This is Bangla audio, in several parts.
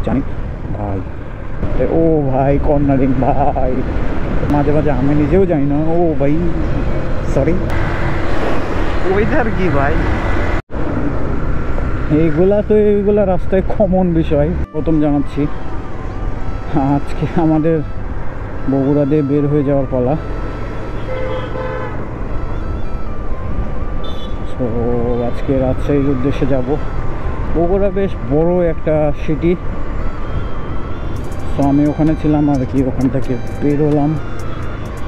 জানি ভাই। ও ভাই কর্নারিং ভাই, মাঝে মাঝে আমি নিজেও জানি না। ও ভাই সরি, ওয়েদার কি ভাই, এইগুলা রাস্তায় কমন বিষয়। প্রথম জানাচ্ছি আজকে আমাদের বগুড়া দিয়ে বের হয়ে যাওয়ার পালা। তো আজকে রাজশাহীর উদ্দেশ্যে যাব। বগুড়া বেশ বড় একটা সিটি, তো আমি ওখানে ছিলাম আর কি। ওখান থেকে বেরোলাম,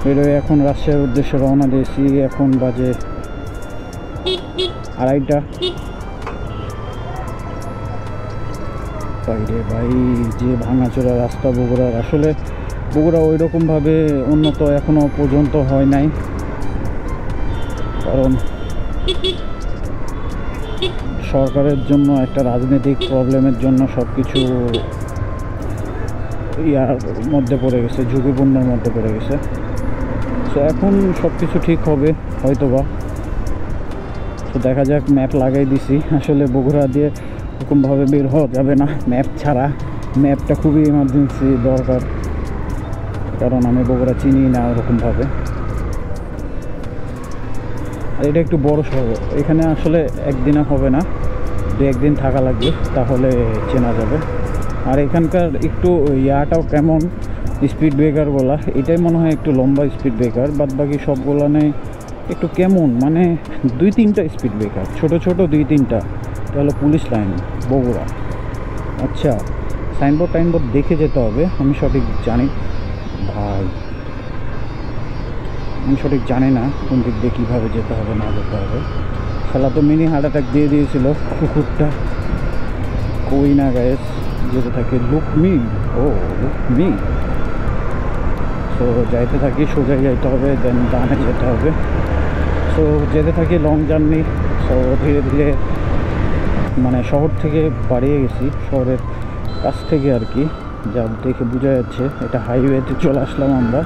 বেরোয় এখন রাজশাহীর উদ্দেশ্যে রওনা দিয়েছি। এখন বাজে 2:30। বাইরে ভাই যে ভাঙাচোরা রাস্তা বগুড়ার, আসলে বগুড়া ওই রকমভাবে উন্নত এখনো পর্যন্ত হয় নাই, কারণ সরকারের জন্য একটা রাজনৈতিক প্রবলেমের জন্য সব কিছু ইয়ার মধ্যে পড়ে গেছে, ঝুঁকিপূর্ণের মধ্যে পড়ে গেছে। তো এখন সব কিছু ঠিক হবে হয়তোবা। তো দেখা যাক, ম্যাপ লাগাই দিছি। আসলে বগুড়া দিয়ে এরকমভাবে বের হওয়া যাবে না ম্যাপ ছাড়া। ম্যাপটা খুবই ইমার্জেন্সি দরকার, কারণ আমি বগুড়া চিনি না ওরকমভাবে। আর এটা একটু বড় শহর, এখানে আসলে একদিনে হবে না, 2-1 দিন থাকা লাগবে, তাহলে চেনা যাবে। আর এখানকার একটু ইয়াটাও কেমন, স্পিড ব্রেকারগুলা, এটাই মনে হয় একটু লম্বা স্পিড ব্রেকার। বাদ বাকি সবগুলো নেই একটু কেমন, মানে 2-3টা স্পিড ব্রেকার, ছোট ছোট 2-3টা। এটা হলো পুলিশ লাইন বগুড়া। আচ্ছা, সাইনবোর্ড দেখে যেতে হবে। আমি সঠিক জানি ভাই, আমি সঠিক জানি না কোন দিক দিয়ে কীভাবে যেতে হবে না যেতে হবে। খেলা তো মিনি হার্ট অ্যাটাক দিয়ে দিয়েছিল কুকুরটা, কই না গায়েস যেতে থাকে লুকমি। ও লুকমি। তো যাইতে থাকি, সোজাই যাইতে হবে, দেন ডানে যেতে হবে। সো যেতে থাকি লং জার্নি। সো ধীরে ধীরে মানে শহর থেকে বাড়িয়ে গেছি, শহরের কাছ থেকে আর কি, যা দেখে বোঝা যাচ্ছে। এটা হাইওয়েতে চলে আসলাম আমরা।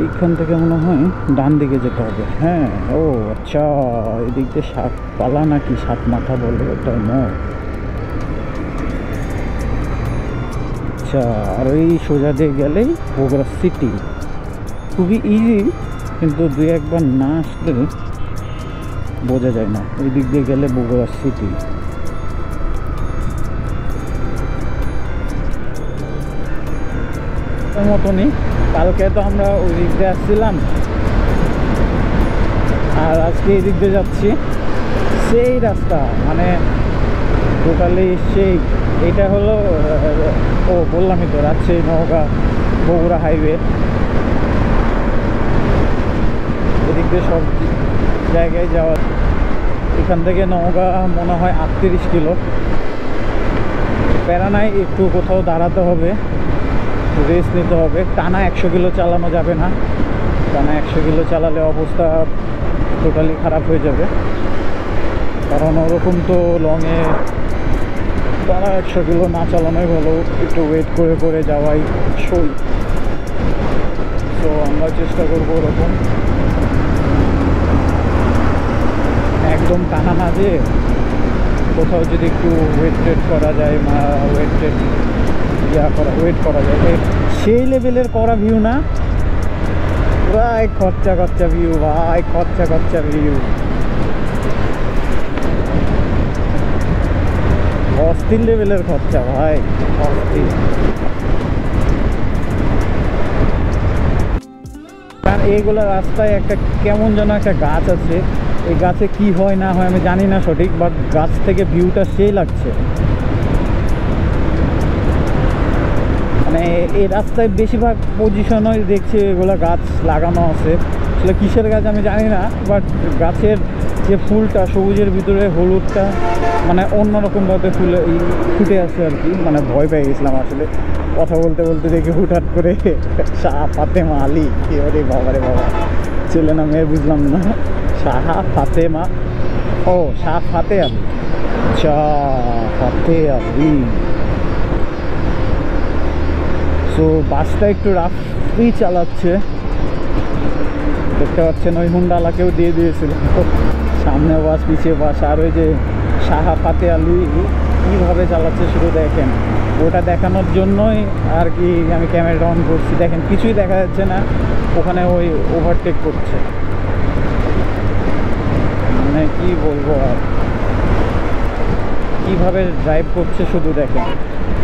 এইখান থেকে মনে হয় ডান দিকে যেতে হবে। হ্যাঁ, ও আচ্ছা, এদিক দিয়ে সাত পালা নাকি সাত মাথা বলে ওটার মোড়। আচ্ছা, আর ওই সোজা দিয়ে গেলেই বগুড়া সিটি। খুবই ইজি, কিন্তু 2-1 বার না আসলে বোঝা যায় না। ওই দিক দিয়ে গেলে বগুড়া সিটি। মতনই কালকে তো আমরা ওই দিক দিয়ে আসছিলাম, আর আজকে এই দিক দিয়ে যাচ্ছি। সেই রাস্তা মানে টোটালি সেই। এটা হলো ও বললামই তো, রাজশাহী নওগাঁ বগুড়া হাইওয়ে। এদিক দিয়ে সব জায়গায় যাওয়া। এখান থেকে নওগাঁ মনে হয় 38 কিলো। প্যারা নাই, একটু কোথাও দাঁড়াতে হবে, রেস্ট নিতে হবে। টানা 100 কিলো চালানো যাবে না, টানা 100 কিলো চালালে অবস্থা টোটালি খারাপ হয়ে যাবে। কারণ ওরকম তো লংয়ে টানা 100 কিলো না চালানোই ভালো, একটু ওয়েট করে করে যাওয়াই সই। তো আমরা চেষ্টা করবো ওরকম একদম টানা না দিয়ে কোথাও যদি একটু ওয়েট করা যায়, ওয়েট করা যায়। সেই লেভেলের করা ভিউ না, প্রায় খরচা ভিউ ভাই, খরচা ভিউ। অস্থির লেভেলের খরচা ভাই, অস্থির। কারণ এইগুলো রাস্তায় একটা কেমন যেন একটা গাছ আছে, এই গাছে কি হয় না হয় আমি জানি না সঠিক, বাট গাছ থেকে ভিউটা সেই লাগছে। মানে এই রাস্তায় বেশিরভাগ পজিশনই দেখছি এগুলো গাছ লাগানো আছে। আসলে কিসের গাছ আমি জানি না, বাট গাছের যে ফুলটা সবুজের ভিতরে হলুদটা মানে অন্যরকমভাবে ফুটে আছে আর কি। মানে ভয় পেয়ে গেছিলাম আসলে কথা বলতে বলতে, দেখে হুটহাট করে শাহ ফাতেমা আলী। এবারে বাবারে বাবা, ছেলে না মেয়ে বুঝলাম না। শাহ ফাতেমা, ও শাহ ফাতে আলী, ফাতে আলী। সো বাসটা একটু রাফই চালাচ্ছে, দেখতে পাচ্ছেন। ওই হুন্ডালাকেও দিয়ে দিয়েছিল, সামনে বাস পিছিয়ে বাস। আর ওই যে শাহ ফাতে আলী কীভাবে চালাচ্ছে শুধু দেখেন। ওটা দেখানোর জন্যই আর কি আমি ক্যামেরাটা অন করছি। দেখেন কিছুই দেখা যাচ্ছে না, ওখানে ওই ওভারটেক করছে, মানে কি বলবো আর, কীভাবে ড্রাইভ করছে শুধু দেখেন।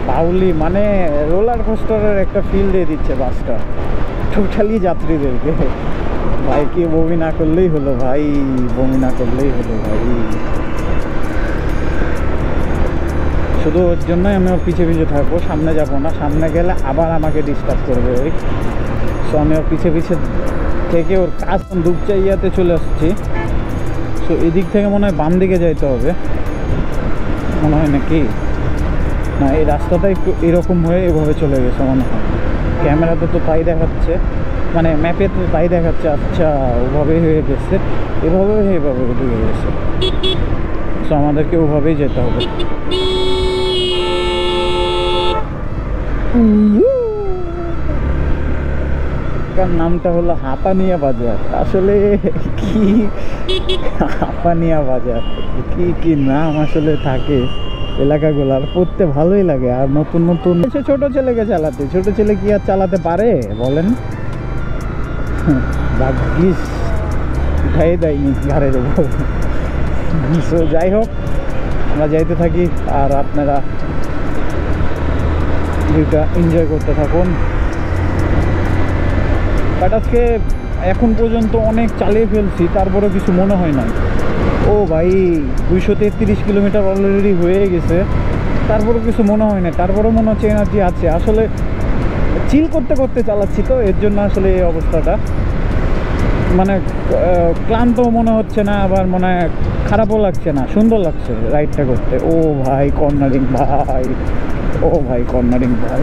বাউলি মানে রোলার কোস্টারের একটা ফিল দিয়ে দিচ্ছে বাসটা টোটালি যাত্রীদেরকে। ভাই কি বমি না করলেই হলো ভাই, বমি না করলেই হলো ভাই। শুধু ওর জন্যই আমি ওর পিছিয়ে পিছিয়ে থাকবো, সামনে যাবো না, সামনে গেলে আবার আমাকে ডিস্টার্ব করবে ওই। সো আমি ওর পিছিয়ে পিছিয়ে থেকে ওর কাজ দুপচাইয়াতে চলে আসছি। সো এদিক থেকে মনে হয় বাম দিকে যাইতে হবে মনে হয়, নাকি না এই রাস্তাটা একটু এরকম হয়ে এভাবে চলে গেছে মনে হয়। ক্যামেরাতে তো তাই দেখাচ্ছে, মানে ম্যাপে তো তাই দেখাচ্ছে। আচ্ছা ওভাবেই হয়ে গেছে, এভাবে এভাবে ঢুকে গেছে। সো আমাদেরকে ওভাবেই যেতে হবে। এটার নামটা হলো হাঁপানিয়া বাজার। আসলে কি হাঁপানিয়া বাজার, কি কি নাম আসলে থাকে এলাকাগুলার, পড়তে ভালোই লাগে। আর নতুন নতুন ছোট ছেলেকে চালাতে, ছোট ছেলে কি আর চালাতে পারে বলেন? ভাগ্যিস উঠাই দেয়নি ঘাড়ের উপর। সো যাই হোক, আমরা যাইতে থাকি আর আপনারা ভিউটা এনজয় করতে থাকুন। বাট আজকে এখন পর্যন্ত অনেক চালিয়ে ফেলছি, তারপরেও কিছু মনে হয় না। ও ভাই 233 কিলোমিটার অলরেডি হয়ে গেছে, তারপরেও কিছু মনে হয় না, তারপরেও মনে হচ্ছে এনার্জি আছে। আসলে চিল করতে করতে চালাচ্ছি তো, এর জন্য আসলে এই অবস্থাটা। মানে ক্লান্তও মনে হচ্ছে না, আবার মনে হয় খারাপও লাগছে না, সুন্দর লাগছে রাইডটা করতে। ও ভাই কর্নারিং ভাই, ও ভাই কর্নারিং ভাই।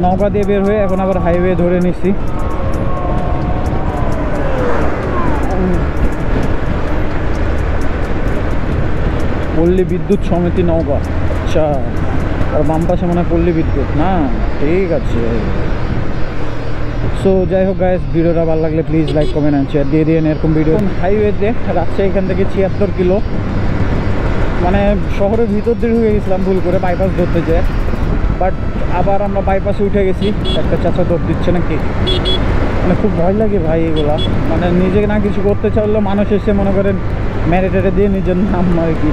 নৌকা দিয়ে বের হয়ে এখন আবার হাইওয়ে ধরে নিচ্ছি। পল্লী বিদ্যুৎ সমিতি নৌকা, আচ্ছা। আর বাম পাশে মনে হয় পল্লী বিদ্যুৎ, না ঠিক আছে। সো যাই হোক গাইস, ভিডিওটা ভালো লাগলে please like comment and share দিয়ে দিন এরকম ভিডিও। হাইওয়েতে রাজশাহী এখান থেকে 76 কিলো, মানে শহরের ভিতর দিয়ে ঢুকে গেছিলাম ভুল করে, বাইপাস ধরতে যেয়ে। বাট আবার আমরা বাইপাসে উঠে গেছি, একটা চাচা দৌড় দিচ্ছে নাকি। মানে খুব ভয় লাগে ভাই এগুলা, মানে নিজে না কিছু করতে চাইলেও মানুষ এসে মনে করেন মেরে টেরে দিয়ে নিজের নাম আর কি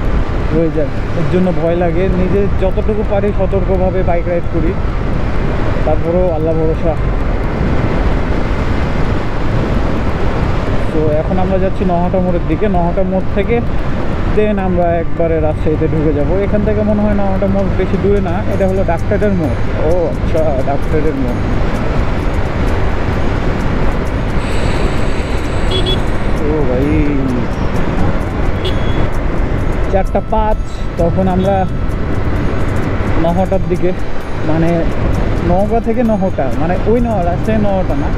হয়ে যায়। এর জন্য ভয় লাগে। নিজে যতটুকু পারি সতর্কভাবে বাইক রাইড করি, তারপরেও আল্লাহ ভরসা। তো এখন আমরা যাচ্ছি নহাটা মোড়ের দিকে। নহাটা মোড় থেকে দেন আমরা একবারে রাজশাহীতে ঢুকে যাব। এখান থেকে মনে হয় নহাটা মোড় বেশি দূরে না, এটা হলো ডাক্তারের মোড়। ও আচ্ছা, ডাক্তারের মোড়। ও ভাই 4:05, তখন আমরা নহাটার দিকে, মানে নওগাঁ থেকে নহাটা, মানে ওই রাজশাহী নহাটা না,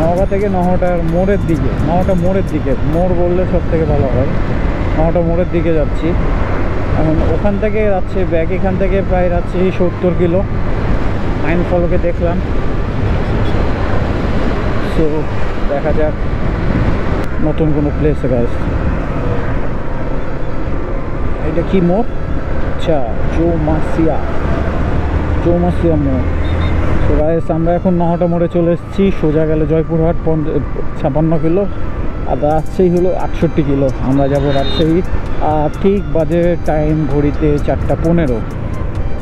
নওগাঁ থেকে নহাটার মোড়ের দিকে, নহাটা মোড়ের দিকে, মোড় বললে সব থেকে ভালো হয়। নহাটা মোড়ের দিকে যাচ্ছি এখন। ওখান থেকে যাচ্ছে ব্যাগ, এখান থেকে প্রায় যাচ্ছে 70 কিলো। মাইন ফলকে দেখলাম। সো দেখা যাক নতুন কোনো প্লেসে গাইস। এটা কি মোড়? আচ্ছা, চৌমাসিয়া মোড়। তো গাইস আমরা এখন নহাটা মোড়ে চলে এসেছি। সোজা গেলে জয়পুরহাট 56 কিলো, আর রাজশাহী হলো 68 কিলো। আমরা যাব রাজশাহী। ঠিক বাজে টাইম ঘড়িতে 4:15।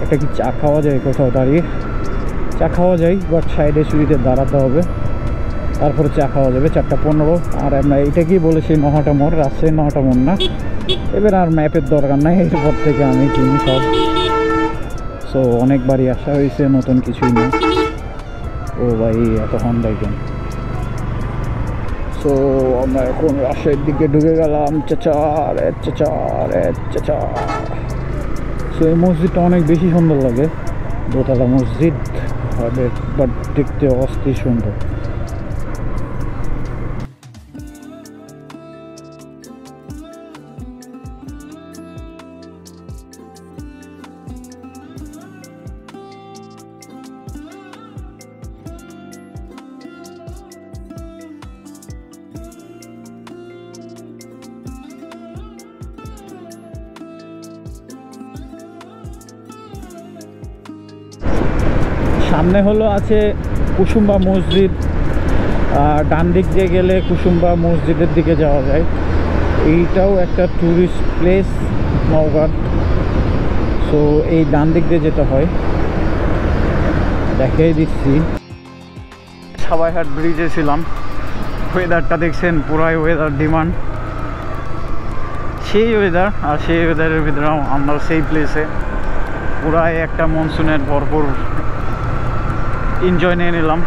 একটা কি চা খাওয়া যায় কোথাও দাঁড়িয়ে? চা খাওয়া যায়, বাট সাইডে সুইডে দাঁড়াতে হবে, তারপরে চা খাওয়া যাবে। 4:15। আর আমরা এইটা কি বলে সেই নহাটা মোড়, রাজশাহী নহাটা মোড় না। এবার আর ম্যাপের দরকার নাই, এরপর থেকে আমি চিনি সব। সো অনেকবারই আসা হয়েছে, নতুন কিছুই না। ও ভাই এত হন্ডাই কেন? সো আমরা এখন রাজশাহীর দিকে ঢুকে গেলাম। চাচা। সো এই মসজিদটা অনেক বেশি সুন্দর লাগে, দোতলা মসজিদ, বাট দেখতে অস্থির সুন্দর। সামনে হলো আছে কুসুম্বা মসজিদ, ডান দিক দিয়ে গেলে কুসুম্বা মসজিদের দিকে যাওয়া যায়। এইটাও একটা ট্যুরিস্ট প্লেস নওগাঁর। সো এই ডান দিক দিয়ে যেতে হয়, দেখাই দিচ্ছি। সাবাইহাট ব্রিজে ছিলাম, ওয়েদারটা দেখছেন, পুরাই ওয়েদার ডিমান্ড, সেই ওয়েদার। আর সেই ওয়েদারের ভিতরে আমরা সেই প্লেসে পুরাই একটা মনসুনের ভরপুর এনজয় নিয়ে নিলাম।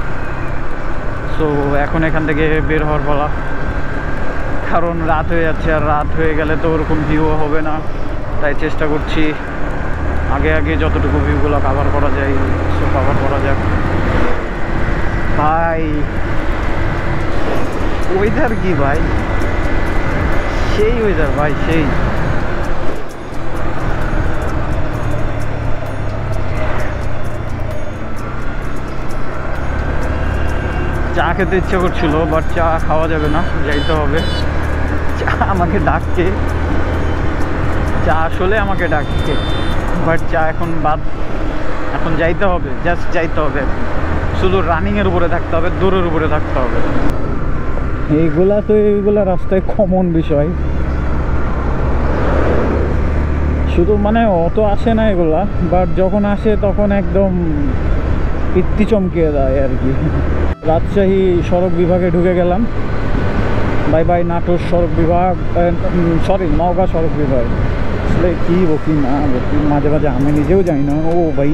সো এখন এখান থেকে বের হওয়ার পালা, কারণ রাত হয়ে যাচ্ছে, আর রাত হয়ে গেলে তো ওরকম ভিউ হবে না। তাই চেষ্টা করছি আগে আগে যতটুকু ভিউগুলো কাভার করা যায় সো কাভার করা যাক। ভাই ওয়েদার কি ভাই, সেই ওয়েদার ভাই, সেই। চা খেতে ইচ্ছে করছিল, বাট চা খাওয়া যাবে না, যাইতে হবে। চা আমাকে ডাকছে, চা আসলে আমাকে ডাকছে, বাট চা এখন বাদ, এখন যাইতে হবে, জাস্ট যাইতে হবে। শুধু রানিংয়ের উপরে থাকতে হবে, দৌড়ের উপরে থাকতে হবে। এইগুলা তো এইগুলা রাস্তায় কমন বিষয়, শুধু মানে অত আসে না এগুলা, বাট যখন আসে তখন একদম পিত্তি চমকিয়ে দেয় আর কি। রাজশাহী সড়ক বিভাগে ঢুকে গেলাম। বাই বাই নাটোর সড়ক বিভাগ, সরি নওগাঁ সড়ক বিভাগ। আসলে কী বকি না বকি, মাঝে মাঝে আমি নিজেও জানি না। ও ভাই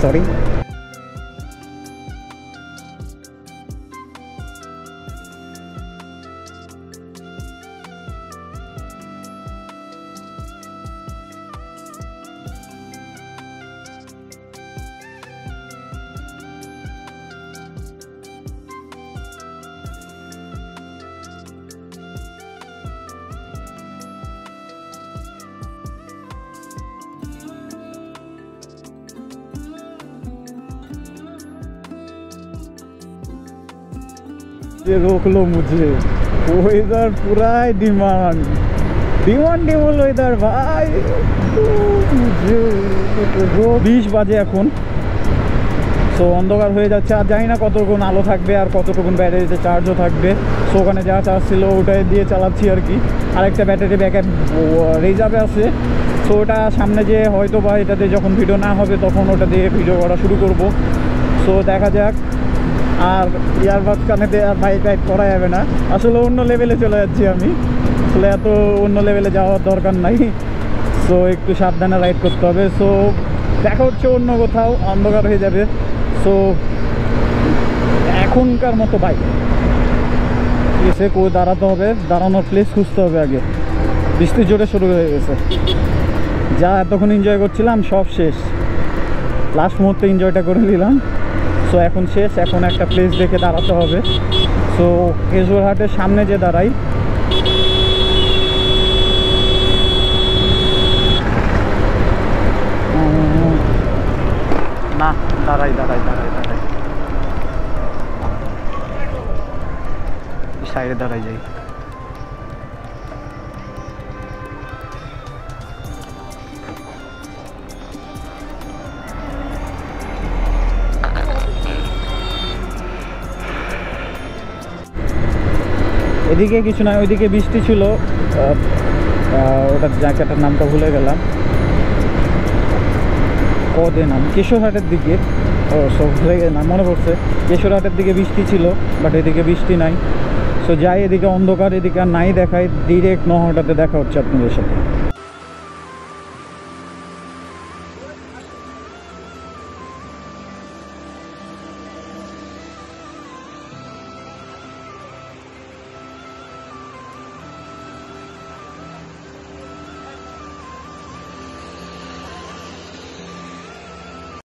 সরি। रोक लो मुझे, वेदर पूरा डिमांड डिमांडेबल वेदर भाई। 20 বাজে এখন। সো অন্ধকার হয়ে যাচ্ছে, আর জানি না কতটুকুন আলো থাকবে আর কতটুকুন ব্যাটারিতে চার্জও থাকবে। সো ওখানে যা চার্জ ছিল ওটাই দিয়ে চালাচ্ছি আর কি। আরেকটা ব্যাটারি ব্যাকআপ রিজার্ভে আছে। সো ওটা সামনে যে হয়তো বা এটাতে যখন ভিডিও না হবে তখন ওটা দিয়ে ভিডিও করা শুরু করব। সো দেখা যাক। আর ইয়ারবাড কানেতে আর বাইক রাইড করা যাবে না, আসলে অন্য লেভেলে চলে যাচ্ছি আমি। আসলে এত অন্য লেভেলে যাওয়ার দরকার নাই। সো একটু সাবধানে রাইড করতে হবে। সো দেখা হচ্ছে অন্য কোথাও, অন্ধকার হয়ে যাবে। সো এখনকার মতো বাইক এসে কোথাও দাঁড়াতে হবে, দাঁড়ানোর প্লেস খুঁজতে হবে আগে। বৃষ্টি জোরে শুরু হয়ে গেছে, যা এতক্ষণ এনজয় করছিলাম সব শেষ। লাস্ট মুহূর্তে এনজয়টা করে নিলাম। সো এখন শেষ, এখন একটা প্লেস দেখে দাঁড়াতে হবে। সো কেশরহাটের সামনে যে দাঁড়াই, না দাঁড়াই দাঁড়াই দাঁড়াই দাঁড়াই সাইডে দাঁড়াই যাই। এদিকে কিছু নয়, ওইদিকে বৃষ্টি ছিল। ওটার জায়গাটার নামটা ভুলে গেলাম, কদে নাম, কেশরহাটের দিকে। ও সব ভুলে গেছে, নাম মনে পড়ছে। কেশরহাটের দিকে বৃষ্টি ছিল, বাট এদিকে বৃষ্টি নাই। সো যাই, এদিকে অন্ধকার, এদিকে আর নাই দেখায়। ডিরেক্ট নহটাতে দেখা হচ্ছে আপনাদের সাথে।